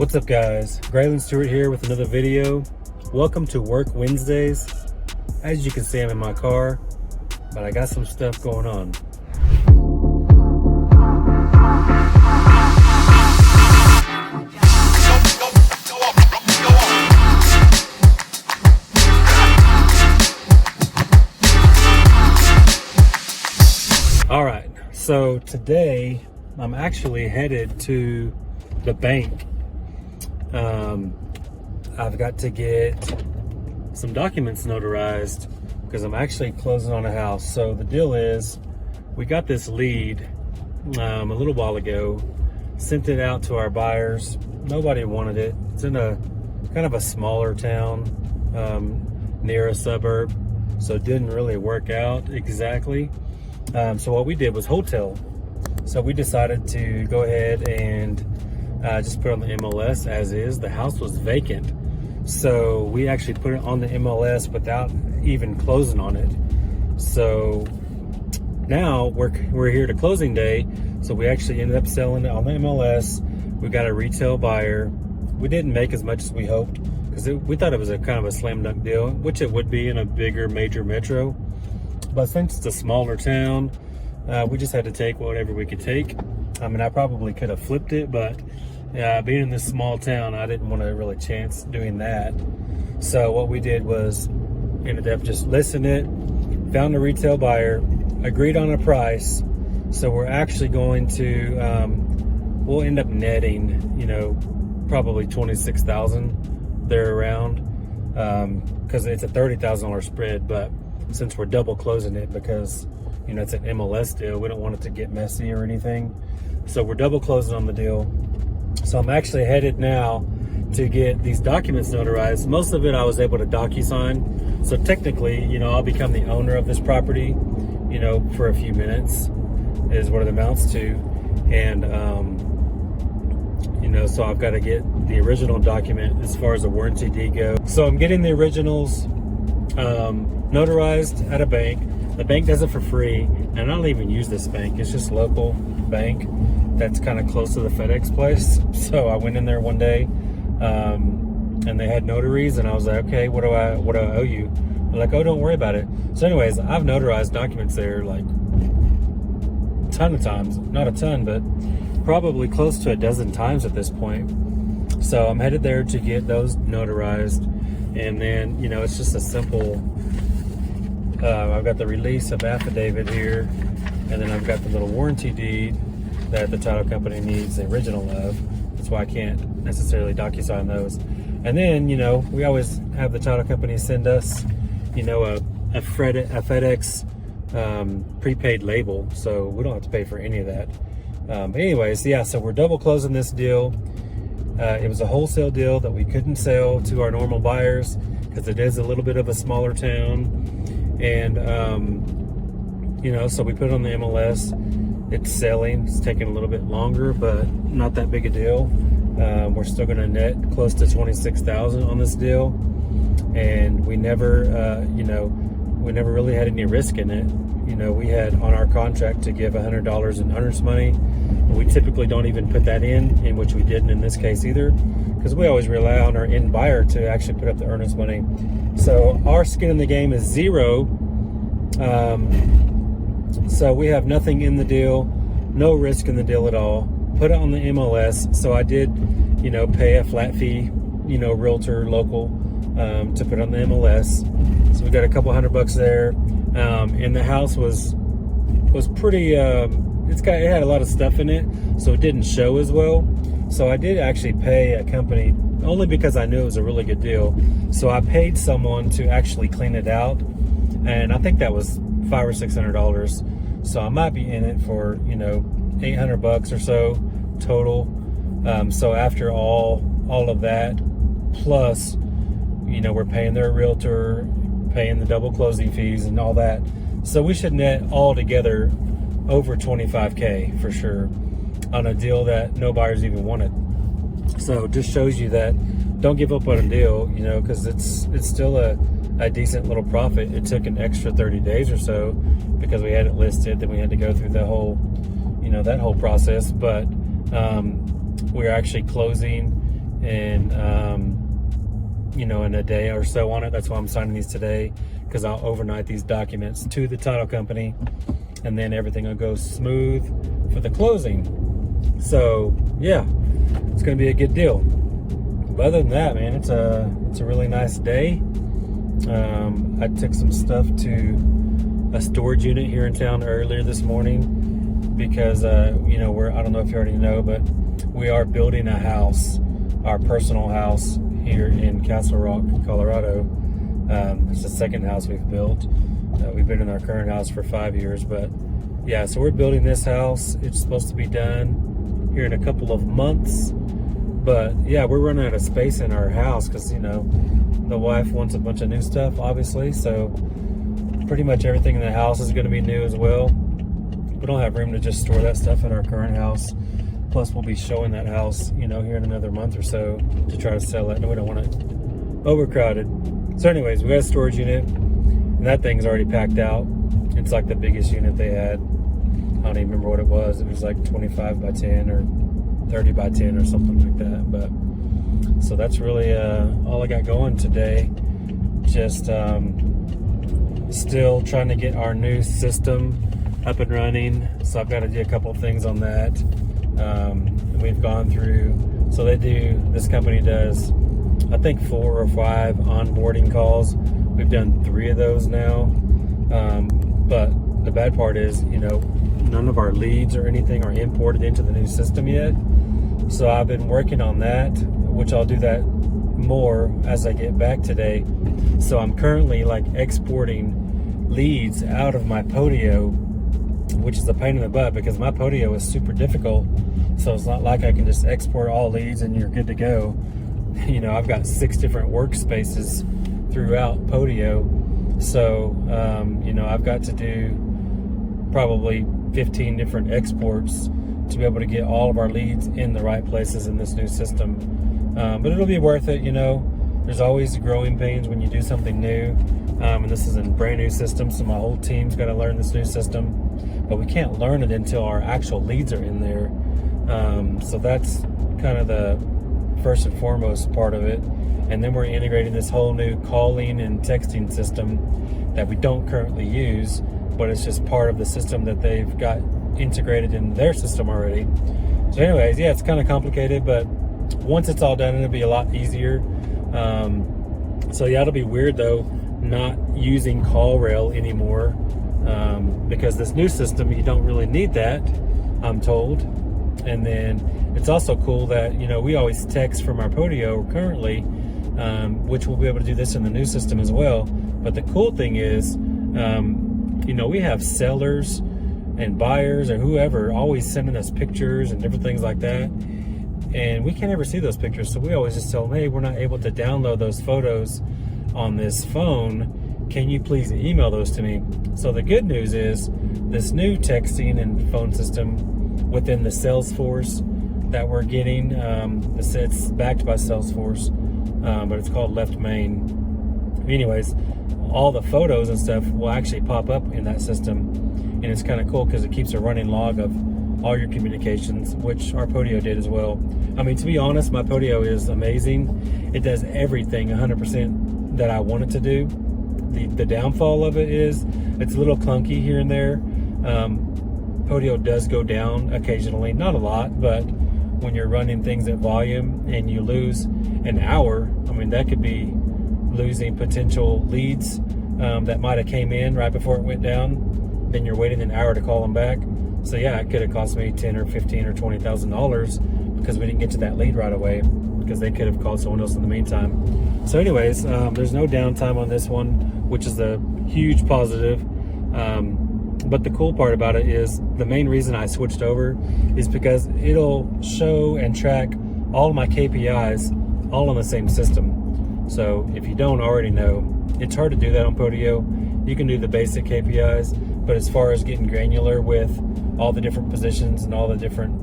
What's up, guys? Graylan Stewart here with another video. Welcome to Work Wednesdays. As you can see, I'm in my car, but I got some stuff going on. All right, so today I'm actually headed to the bank. I've got to get some documents notarized because I'm actually closing on a house. So the deal is, we got this lead a little while ago, sent it out to our buyers. Nobody wanted it. It's in a kind of a smaller town near a suburb, so it didn't really work out exactly. So what we did was Wholetail. So we decided to go ahead and just put it on the MLS as is. The house was vacant, so we actually put it on the MLS without even closing on it. So now we're here to closing day, so we actually ended up selling it on the MLS. We got a retail buyer. We didn't make as much as we hoped because we thought it was a kind of a slam dunk deal, which it would be in a bigger major metro. But since it's a smaller town, we just had to take whatever we could take. I mean, I probably could have flipped it, but being in this small town, I didn't want to really chance doing that. So what we did was ended up just listing it, found a retail buyer, agreed on a price. So we're actually going to, we'll end up netting, probably $26,000 there around, because it's a $30,000 spread. But since we're double closing it because, it's an MLS deal, we don't want it to get messy or anything. So we're double closing on the deal. So I'm actually headed now to get these documents notarized. Most of it I was able to DocuSign. So technically, I'll become the owner of this property, for a few minutes is what it amounts to. And, so I've got to get the original document as far as the warranty deed goes. So I'm getting the originals notarized at a bank. The bank does it for free, and I don't even use this bank. It's just local bank that's kind of close to the FedEx place. So I went in there one day, and they had notaries, and I was like, okay, what do I owe you? They're like, oh, don't worry about it. So anyways, I've notarized documents there like a ton of times. Not a ton, but probably close to a dozen times at this point. So I'm headed there to get those notarized, and then it's just a simple. I've got the release of affidavit here, and then I've got the little warranty deed that the title company needs the original of. That's why I can't necessarily DocuSign those. And then, we always have the title company send us, a FedEx prepaid label, so we don't have to pay for any of that. But anyways, yeah, so we're double closing this deal. It was a wholesale deal that we couldn't sell to our normal buyers because it is a little bit of a smaller town. And, so we put it on the MLS. It's selling. It's taking a little bit longer, but not that big a deal. We're still going to net close to $26,000 on this deal. And we never, we never really had any risk in it. We had on our contract to give $100 in earnest money. We typically don't even put that in which we didn't in this case either, because we always rely on our end buyer to actually put up the earnest money. So our skin in the game is zero. So we have nothing in the deal, no risk in the deal at all. Put it on the MLS. So I did, pay a flat fee, realtor local, to put on the MLS. So we got a couple $100 there. And the house was pretty, it had a lot of stuff in it, so it didn't show as well. So I did actually pay a company only because I knew it was a really good deal. So I paid someone to actually clean it out, and I think that was $500 or $600. So I might be in it for $800 or so total. So after all of that, plus we're paying their realtor, paying the double closing fees and all that, so we should net all together over $25K for sure on a deal that no buyers even wanted. So it just shows you that don't give up on a deal, because it's still a decent little profit. It took an extra 30 days or so because we had it listed, then we had to go through the whole, that whole process. But we're actually closing and in a day or so on it. That's why I'm signing these today, because I'll overnight these documents to the title company, and then everything will go smooth for the closing. So yeah, it's gonna be a good deal. But other than that, man, it's a really nice day. I took some stuff to a storage unit here in town earlier this morning because I don't know if you already know, but we are building a house, our personal house here in Castle Rock, Colorado. It's the second house we've built. We've been in our current house for 5 years, but yeah, so we're building this house. It's supposed to be done here in a couple of months, but yeah, we're running out of space in our house because the wife wants a bunch of new stuff, obviously, so pretty much everything in the house is going to be new as well. We don't have room to just store that stuff in our current house. Plus, we'll be showing that house, here in another month or so to try to sell it. And we don't want it overcrowded. So anyways, we got a storage unit, and that thing's already packed out. It's like the biggest unit they had. I don't even remember what it was. It was like 25 by 10 or 30 by 10 or something like that. But so that's really all I got going today. Just still trying to get our new system up and running. So I've got to do a couple of things on that. We've gone through, so this company does, I think 4 or 5 onboarding calls. We've done 3 of those now. But the bad part is, none of our leads or anything are imported into the new system yet. So I've been working on that, which I'll do that more as I get back today. So I'm currently exporting leads out of my Podio, which is a pain in the butt because my Podio is super difficult. So it's not like I can just export all leads and you're good to go. I've got 6 different workspaces throughout Podio. So, I've got to do probably 15 different exports to be able to get all of our leads in the right places in this new system. But it'll be worth it, There's always growing pains when you do something new. And this is a brand new system, so my whole team's got to learn this new system. But we can't learn it until our actual leads are in there. So that's kind of the first and foremost part of it. And then we're integrating this whole new calling and texting system that we don't currently use, but it's just part of the system that they've got integrated in their system already. So anyways, yeah, it's kind of complicated, but once it's all done, it'll be a lot easier. So yeah, it'll be weird though, not using CallRail anymore, because this new system, you don't really need that, I'm told. And then it's also cool that, we always text from our Podio currently, which we'll be able to do this in the new system as well. But the cool thing is, we have sellers and buyers or whoever always sending us pictures and different things like that. And we can't ever see those pictures. So we always just tell them, hey, we're not able to download those photos on this phone. Can you please email those to me? So the good news is this new texting and phone system within the Salesforce that we're getting, it's backed by Salesforce, but it's called Left Main. Anyways, all the photos and stuff will actually pop up in that system, and it's kind of cool because it keeps a running log of all your communications, which our Podio did as well. I mean, to be honest, my Podio is amazing. It does everything 100% that I want it to do. The downfall of it is it's a little clunky here and there. Podio does go down occasionally, not a lot, but when you're running things at volume and you lose an hour, I mean, that could be losing potential leads that might have came in right before it went down. Then you're waiting an hour to call them back. So yeah, it could have cost me $10 or $15 or $20,000 because we didn't get to that lead right away because they could have called someone else in the meantime. So anyways, there's no downtime on this one, which is a huge positive. But the cool part about it is the main reason I switched over is because it'll show and track all of my KPIs all on the same system. So if you don't already know, it's hard to do that on Podio. You can do the basic KPIs, but as far as getting granular with all the different positions and all the different,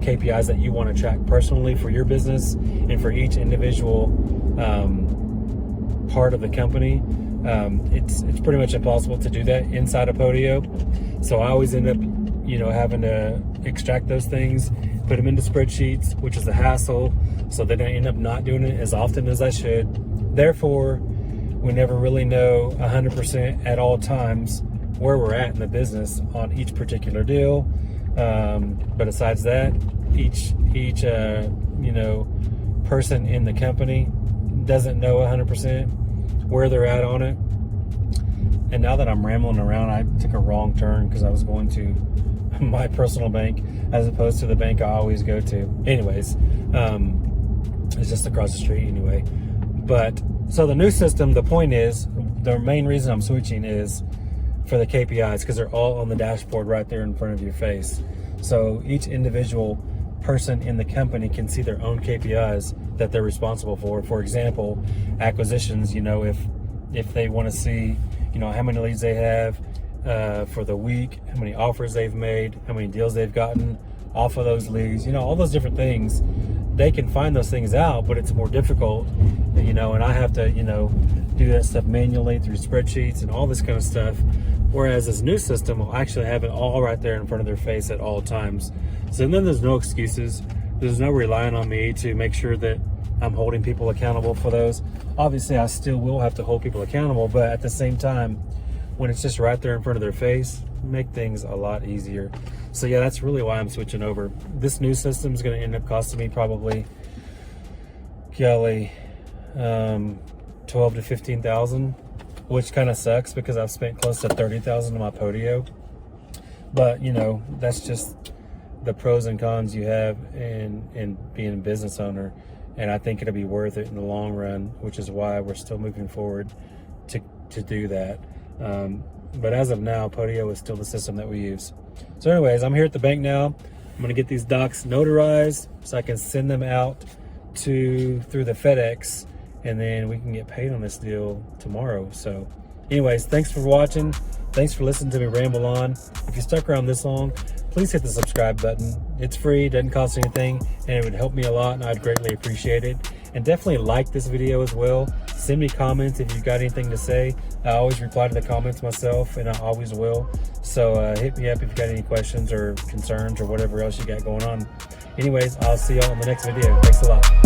KPIs that you want to track personally for your business and for each individual part of the company, it's pretty much impossible to do that inside of Podio. So I always end up, having to extract those things, put them into spreadsheets, which is a hassle. So then I end up not doing it as often as I should. Therefore, we never really know 100% at all times where we're at in the business on each particular deal. But besides that, each person in the company doesn't know 100% where they're at on it. And now that I'm rambling around, I took a wrong turn because I was going to my personal bank as opposed to the bank I always go to. Anyways, it's just across the street anyway. But so the new system, the point is, the main reason I'm switching is for the KPIs, because they're all on the dashboard right there in front of your face. So each individual person in the company can see their own KPIs that they're responsible for. For example, acquisitions, if they want to see, how many leads they have for the week, how many offers they've made, how many deals they've gotten off of those leads, all those different things. They can find those things out, but it's more difficult, and I have to, do that stuff manually through spreadsheets and all this kind of stuff. Whereas this new system will actually have it all right there in front of their face at all times. So then there's no excuses. There's no relying on me to make sure that I'm holding people accountable for those. Obviously, I still will have to hold people accountable, but at the same time, when it's just right there in front of their face, make things a lot easier. So yeah, that's really why I'm switching over. This new system is going to end up costing me probably, 12 to 15,000, which kind of sucks because I've spent close to 30,000 on my Podio. But that's just the pros and cons you have in being a business owner, and I think it'll be worth it in the long run, which is why we're still moving forward to do that. But as of now, Podio is still the system that we use. So anyways, I'm here at the bank now. I'm going to get these docs notarized so I can send them out through the FedEx, and then we can get paid on this deal tomorrow. So anyways, thanks for watching. Thanks for listening to me ramble on. If you stuck around this long, please hit the subscribe button. It's free, doesn't cost anything, and it would help me a lot, and I'd greatly appreciate it. And definitely like this video as well. Send me comments if you've got anything to say. I always reply to the comments myself, and I always will. So hit me up if you've got any questions or concerns or whatever else you got going on. Anyways, I'll see y'all in the next video. Thanks a lot.